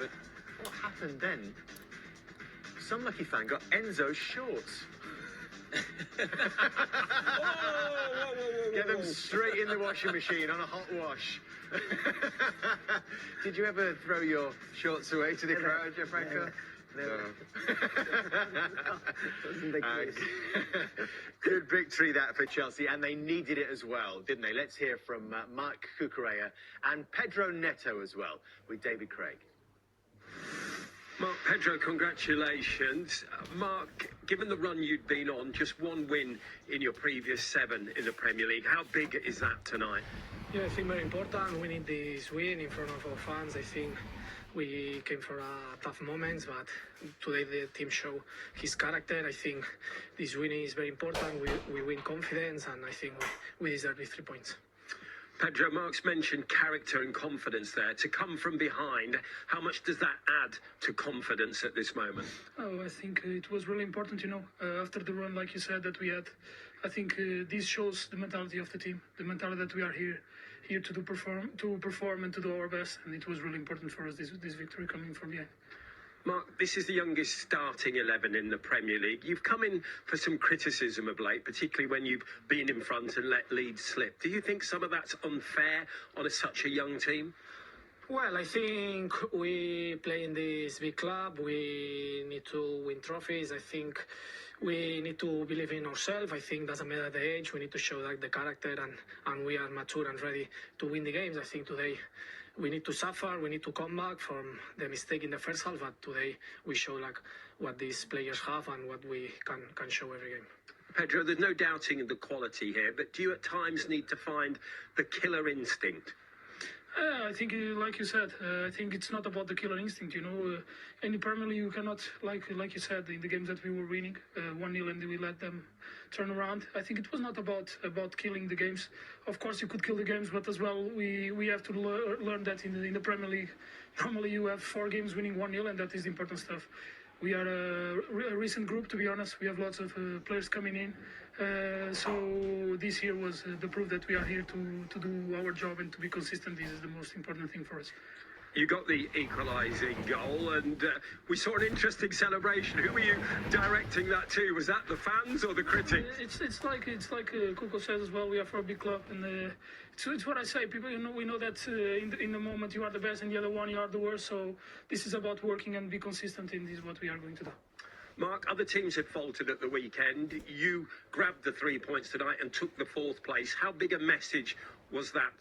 But what happened then? Some lucky fan got Enzo's shorts. Get them straight in the washing machine on a hot wash. Did you ever throw your shorts away to the crowd, Gianfranco? No. Wasn't the case. Good victory that for Chelsea, and they needed it as well, didn't they? Let's hear from Mark Cucurella and Pedro Neto as well, with David Craig. Mark, Pedro, congratulations. Mark, given the run you'd been on, just one win in your previous 7 in the Premier League, how big is that tonight? Yeah, I think very important. We need this win in front of our fans. I think we came for tough moments, but today the team showed his character. I think this win is very important. We win confidence, and I think we deserve these 3 points. Pedro, Mark's mentioned character and confidence there. To come from behind, how much does that add to confidence at this moment? Oh, I think it was really important, after the run, like you said, that we had. I think this shows the mentality of the team, the mentality that we are here to perform and to do our best. And it was really important for us, this victory coming from behind. Mark, this is the youngest starting 11 in the Premier League. You've come in for some criticism of late, particularly when you've been in front and let leads slip. Do you think some of that's unfair on such a young team? Well, I think we play in this big club. We need to win trophies. I think we need to believe in ourselves. I think doesn't matter the age. We need to show the character, and we are mature and ready to win the games. I think today we need to suffer. We need to come back from the mistake in the first half. But today we show what these players have and what we can show every game. Pedro, there's no doubting the quality here, but do you at times need to find the killer instinct? I think, like you said, I think it's not about the killer instinct, In the Premier League, you cannot, like you said, in the games that we were winning, 1-0, and we let them turn around. I think it was not about killing the games. Of course, you could kill the games, but as well, we have to learn that in the Premier League. Normally, you have 4 games winning 1-0, and that is important stuff. We are a recent group, to be honest. We have lots of players coming in. So this year was the proof that we are here to do our job and to be consistent. This is the most important thing for us. You got the equalising goal, and we saw an interesting celebration. Who were you directing that to? Was that the fans or the critics? It's like Kuko says as well. We are for a big club, and it's what I say. People, we know that in the moment you are the best, and the other one you are the worst. So this is about working and be consistent. In this is what we are going to do. Mark, other teams had faltered at the weekend. You grabbed the 3 points tonight and took the 4th place. How big a message was that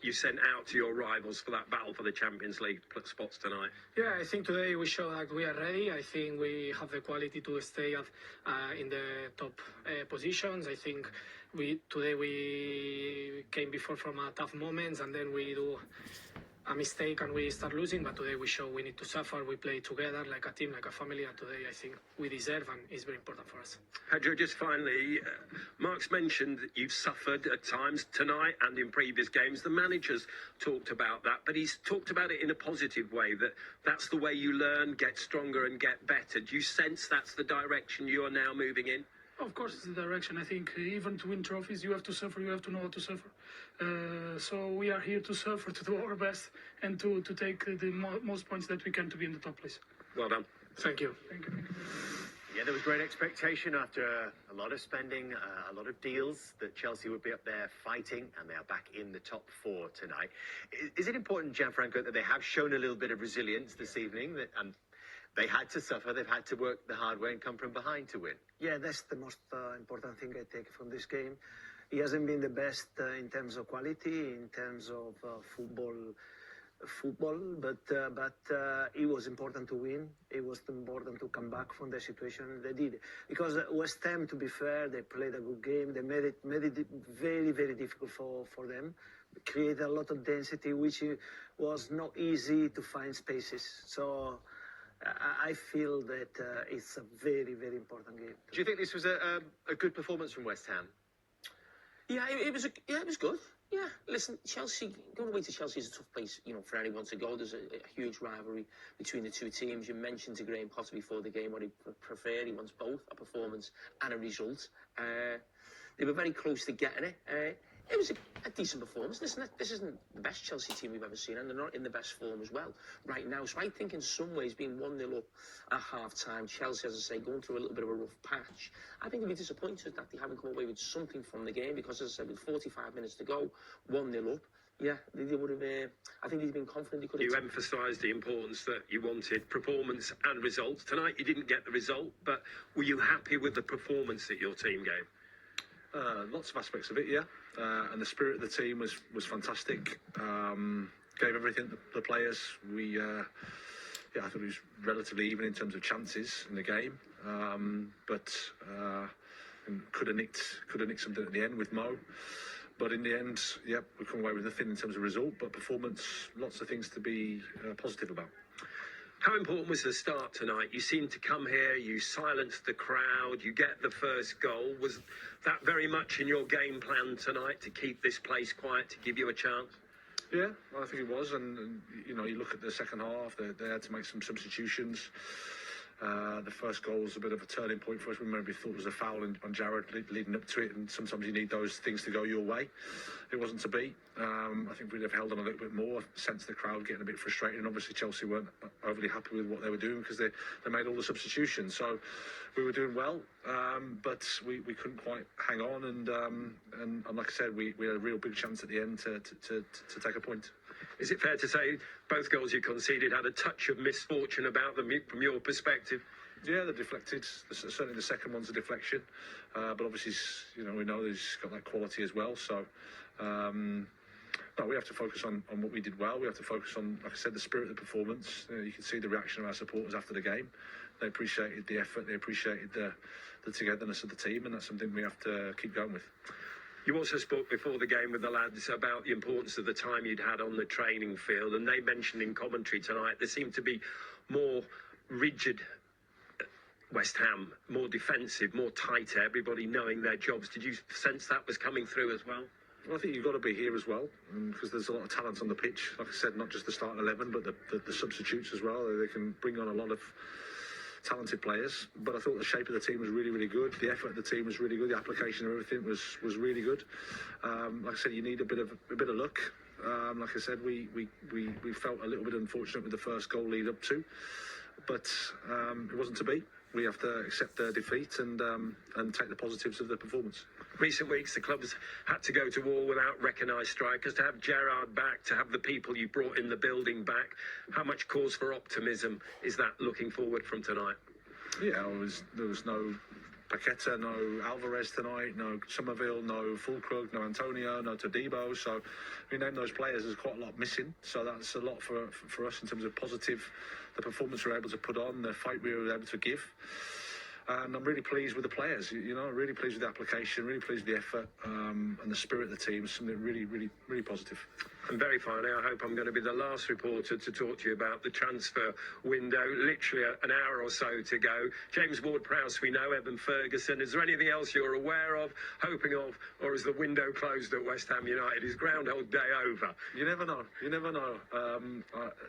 you sent out to your rivals for that battle for the Champions League spots tonight? Yeah, I think today we show that we are ready. I think we have the quality to stay in the top positions. I think today we came before from tough moments, and then we do a mistake and we start losing, but today we show we need to suffer. We play together like a team, like a family, and today I think we deserve, and it's very important for us. Pedro, just finally, Mark's mentioned that you've suffered at times tonight and in previous games. The manager's talked about that, but he's talked about it in a positive way, that's the way you learn, get stronger and get better. Do you sense that's the direction you are now moving in? Of course, it's the direction. I think even to win trophies, you have to suffer. You have to know how to suffer. So we are here to suffer, to do our best, and to take the most points that we can to be in the top place. Well done. Thank you. Thank you. Yeah, there was great expectation after a lot of spending, a lot of deals, that Chelsea would be up there fighting, and they are back in the top 4 tonight. Is it important, Gianfranco, that they have shown a little bit of resilience this evening? They had to suffer, they've had to work the hard way and come from behind to win. Yeah, that's the most important thing I take from this game. He hasn't been the best in terms of quality, in terms of football, but it was important to win. It was important to come back from the situation they did. Because West Ham, to be fair, they played a good game. They made it very, very difficult for them. Created a lot of density, which was not easy to find spaces. So I feel that it's a very, very important game. Do you think this was a good performance from West Ham? Yeah, it was good. Yeah, listen, Chelsea, going away to Chelsea is a tough place, for anyone to go. There's a huge rivalry between the two teams. You mentioned to Graham Potter before the game what he preferred. He wants both a performance and a result. They were very close to getting it. It was a decent performance. Listen, this isn't the best Chelsea team we've ever seen, and they're not in the best form as well right now. So I think in some ways, being 1-0 up at half-time, Chelsea, as I say, going through a little bit of a rough patch, I think they'll be disappointed that they haven't come away with something from the game, because, as I said, with 45 minutes to go, 1-0 up, yeah, they would have. I think they've been confident they could have. You emphasised the importance that you wanted performance and results. Tonight you didn't get the result, but were you happy with the performance that your team gave? Lots of aspects of it, yeah. And the spirit of the team was fantastic. Gave everything to the players. I thought it was relatively even in terms of chances in the game, but could have nicked something at the end with Mo. But in the end, yeah, we come away with nothing in terms of result, but performance, lots of things to be positive about. How important was the start tonight? You seemed to come here, you silenced the crowd, you get the first goal. Was that very much in your game plan tonight, to keep this place quiet, to give you a chance? Yeah, I think it was. And you know, you look at the second half, they had to make some substitutions. The first goal was a bit of a turning point for us. We maybe thought it was a foul on Jared leading up to it, and sometimes you need those things to go your way. It wasn't to be. I think we'd have held on a little bit more, sensed the crowd getting a bit frustrated, and obviously Chelsea weren't overly happy with what they were doing, because they made all the substitutions. So we were doing well, but we couldn't quite hang on, and like I said, we had a real big chance at the end to take a point. Is it fair to say both goals you conceded had a touch of misfortune about them from your perspective? Yeah, they're deflected. Certainly the second one's a deflection. But obviously, you know, we know he's got that quality as well. So, no, we have to focus on what we did well. We have to focus on, like I said, the spirit of the performance. You can see the reaction of our supporters after the game. They appreciated the effort. They appreciated the togetherness of the team, and that's something we have to keep going with. You also spoke before the game with the lads about the importance of the time you'd had on the training field, and they mentioned in commentary tonight there seemed to be more rigid West Ham, more defensive, more tighter, everybody knowing their jobs. Did you sense that was coming through as well? Well, I think you've got to be here as well, because there's a lot of talent on the pitch. Like I said, not just the starting 11, but the substitutes as well. They can bring on a lot of talented players, but I thought the shape of the team was really, really good. The effort of the team was really good. The application of everything was really good. Like I said, you need a bit of luck. Like I said, we felt a little bit unfortunate with the first goal lead up to, but it wasn't to be. We have to accept their defeat and take the positives of the performance. Recent weeks, the club's had to go to war without recognised strikers. To have Gerrard back, to have the people you brought in the building back, how much cause for optimism is that looking forward from tonight? Yeah, there was no Paqueta, no Alvarez tonight, no Somerville, no Fulkrug, no Antonio, no Todibo. So we named those players. There's quite a lot missing. So that's a lot for us in terms of positive, the performance we were able to put on, the fight we were able to give. And I'm really pleased with the players, you know, really pleased with the application, really pleased with the effort, and the spirit of the team. Something really, really, really positive. And very finally, I hope I'm going to be the last reporter to talk to you about the transfer window. Literally an hour or so to go. James Ward-Prowse, we know, Evan Ferguson. Is there anything else you're aware of, hoping of, or is the window closed at West Ham United? Is Groundhog Day over? You never know. You never know.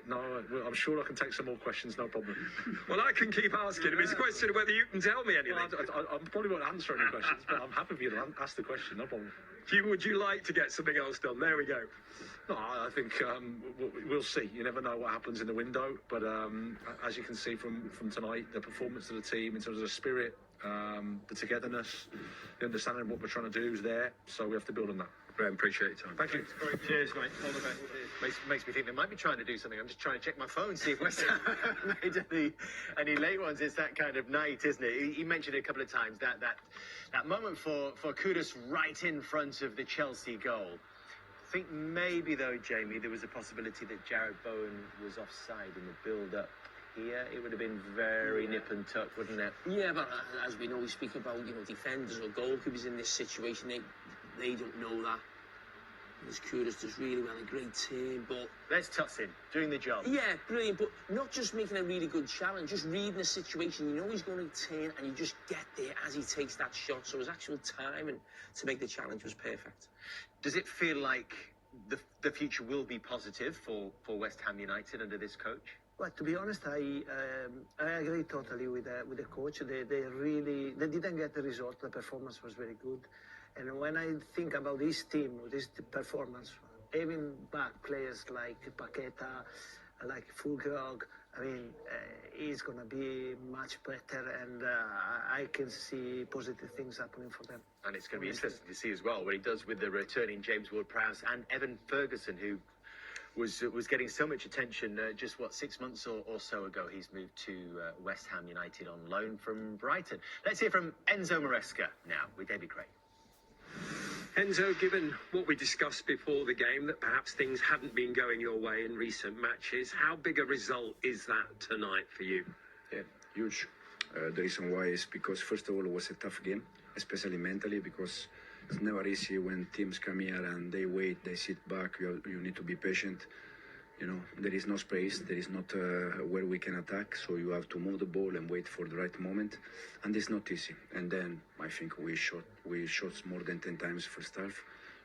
No, I'm sure I can take some more questions, no problem. Well, I can keep asking him. It's a question of whether you can tell me anything. Well, I probably won't answer any questions, but I'm happy for you to ask the question, no problem. Would you like to get something else done? There we go. No, I think we'll see. You never know what happens in the window, but as you can see from tonight, the performance of the team in terms of the spirit, the togetherness, the understanding of what we're trying to do is there, so we have to build on that. Graham, appreciate your time. Thank you. Cheers, mate. All the best. Makes me think they might be trying to do something. I'm just trying to check my phone, see if West Ham made any late ones. It's that kind of night, isn't it? He mentioned it a couple of times, that moment for Kudus right in front of the Chelsea goal. I think maybe, though, Jamie, there was a possibility that Jared Bowen was offside in the build-up here. It would have been very nip and tuck, wouldn't it? Yeah, but as we know, we speak about, you know, defenders or goalkeepers in this situation. They don't know that. This Kudus does really well, a great team, but... Let's toss him, doing the job. Yeah, brilliant, but not just making a really good challenge, just reading the situation. You know he's going to turn, and you just get there as he takes that shot. So his actual timing to make the challenge was perfect. Does it feel like the future will be positive for West Ham United under this coach? Well, to be honest, I agree totally with the coach. They didn't get the result. The performance was very good. And when I think about this team, this performance, having back players like Paqueta, like Fulkrog, I mean, it's going to be much better, and I can see positive things happening for them. And it's going to be interesting to see as well what he does with the returning James Ward-Prowse and Evan Ferguson, who was getting so much attention just, 6 months or so ago. He's moved to West Ham United on loan from Brighton. Let's hear from Enzo Maresca now with David Craig. Enzo, given what we discussed before the game, that perhaps things hadn't been going your way in recent matches, how big a result is that tonight for you? Yeah, huge. The reason why is because, first of all, it was a tough game, especially mentally, because it's never easy when teams come here and they wait, they sit back. You need to be patient. You know, there is no space, there is not where we can attack, so you have to move the ball and wait for the right moment, and it's not easy. And then I think we shot more than 10 times first half.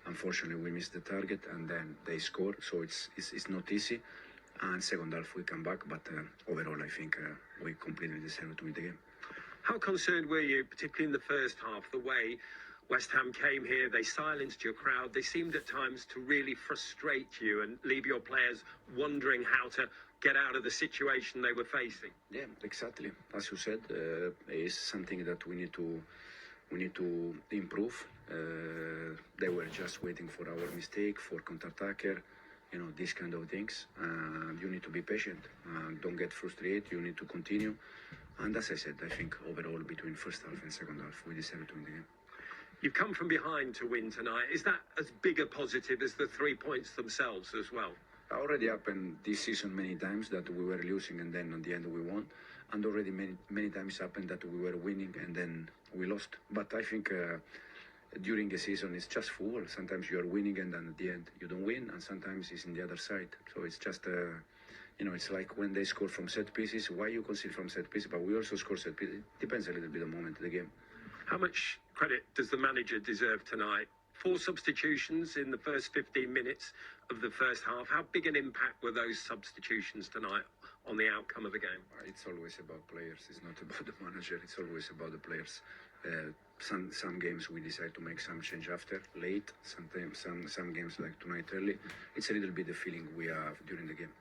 Unfortunately, we missed the target, and then they score, so it's not easy. And second half we come back, but overall I think we completely deserve to win the game. How concerned were you, particularly in the first half, the way West Ham came here, they silenced your crowd, they seemed at times to really frustrate you and leave your players wondering how to get out of the situation they were facing? Yeah, exactly. As you said, it's something that we need to improve. They were just waiting for our mistake, for counter-attacker, you know, these kind of things. You need to be patient. Don't get frustrated. You need to continue. And as I said, I think overall between first half and second half, we deserve to win the game. You've come from behind to win tonight. Is that as big a positive as the 3 points themselves as well? Already happened this season many times that we were losing and then at the end we won. And already many times happened that we were winning and then we lost. But I think during the season it's just football. Sometimes you are winning and then at the end you don't win, and sometimes it's in the other side. So it's just, you know, it's like when they score from set pieces, why you concede from set pieces, but we also score set pieces. It depends a little bit on the moment of the game. How much credit does the manager deserve tonight? 4 substitutions in the first 15 minutes of the first half. How big an impact were those substitutions tonight on the outcome of the game? It's always about players. It's not about the manager. It's always about the players. Some games we decide to make some change after, late. Sometimes some games like tonight early. It's a little bit the feeling we have during the game.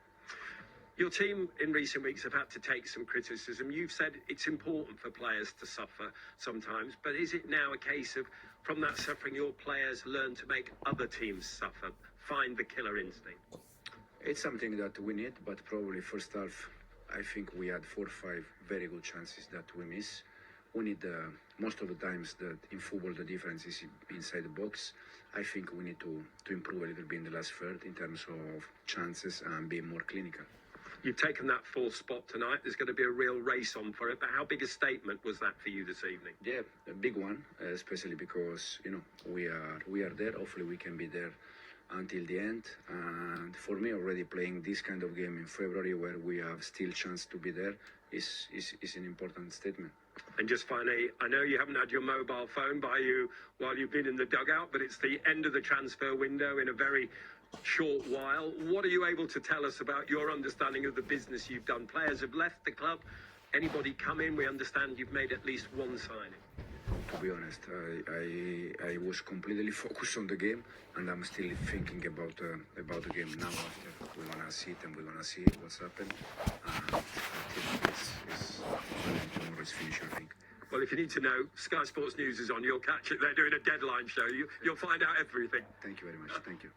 Your team in recent weeks have had to take some criticism. You've said it's important for players to suffer sometimes, but is it now a case of, from that suffering, your players learn to make other teams suffer, find the killer instinct? It's something that we need, but probably first half, I think we had 4 or 5 very good chances that we miss. We need, most of the times that in football the difference is inside the box. I think we need to improve a little bit in the last third in terms of chances and being more clinical. You've taken that 4th spot tonight. There's going to be a real race on for it. But how big a statement was that for you this evening? Yeah, a big one, especially because, you know, we are there. Hopefully we can be there until the end. And for me, already playing this kind of game in February where we have still chance to be there is an important statement. And just finally, I know you haven't had your mobile phone by you while you've been in the dugout, but it's the end of the transfer window in a very short while. What are you able to tell us about your understanding of the business you've done? Players have left the club. Anybody come in? We understand you've made at least 1 signing. To be honest, I was completely focused on the game, and I'm still thinking about the game now. After we're gonna see it and we're gonna see what's happened. Tomorrow is finished, I think. Well, if you need to know, Sky Sports News is on. You'll catch it. They're doing a deadline show. You'll find out everything. Thank you very much. Thank you.